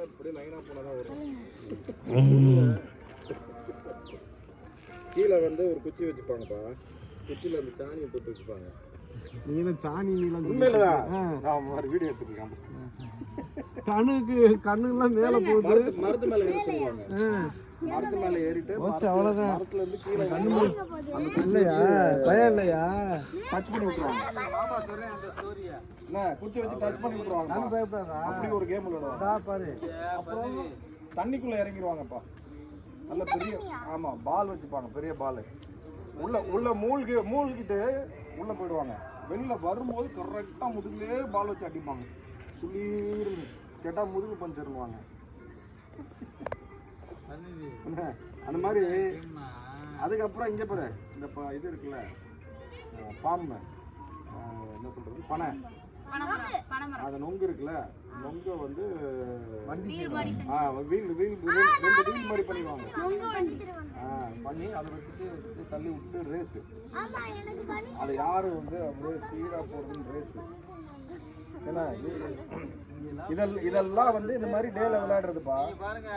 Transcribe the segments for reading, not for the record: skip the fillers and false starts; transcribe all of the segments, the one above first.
அப்படியே லைனா போனாதான் வரும். கீழே வந்து ஒரு குச்சி வச்சுப்பாங்கப்பா. குச்சியில அந்த சாணியை தொட்டு வச்சுப்பாங்க. நீங்க சாணி நீலாம் உண்மையிலதான் நான் ஒரு வீடியோ எடுத்துருக்கேன். கண்ணுலாம் மேல போகுது. மரத்து மேல ஏற சொல்லுவாங்க. மரத்து மேல ஏறிட்டு அவ்வளவுதான். மரத்துல இருந்து கீழே இல்லையா பயம் இல்லையா? டச் பண்ணி விட்டுருவாங்க. குச்சி வச்சு டச் பண்ணி விட்டுருவாங்க. பயப்படாதா? அப்படி ஒரு கேம் விளையாடுவாங்க பாரு. அப்புறம் தண்ணிக்குள்ள இறங்கிடுவாங்கப்பா. நல்ல பெரிய ஆமா பால் வச்சுப்பாங்க, பெரிய பால். உள்ள மூழ்கிட்டு உள்ள போயிடுவாங்க. வெளியில வரும்போது கரெக்டா முதுகுலே பால் வச்சு அடிப்பாங்க. சுளீர் கேட்டா முதுகு பஞ்சிருவாங்க. அந்த மாதிரி. அதுக்கப்புறம் இங்க பாரு, இந்த இது இருக்குல்ல பாம்பு, என்ன சொல்றது, பனை, அந்த நொங்கு இருக்குல்ல, நொங்க வந்து வீல் மாதிரி பண்ணிடுவாங்க. பண்ணி அதை வச்சுட்டு தள்ளி விட்டு ரேஸு. அதை யாரு வந்து அப்படியே ஸ்பீடா போறதுன்னு ரேஸு. ஏன்னா இதெல்லாம் வந்து இந்த மாதிரி டேல விளையாடுறதுப்பா. பாருங்க,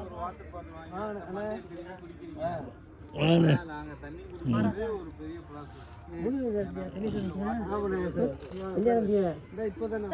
ஒரு வாட்டர் நாங்க தண்ணி குடிக்கிறது ஒரு பெரிய ப்ராசஸ். இப்போதான்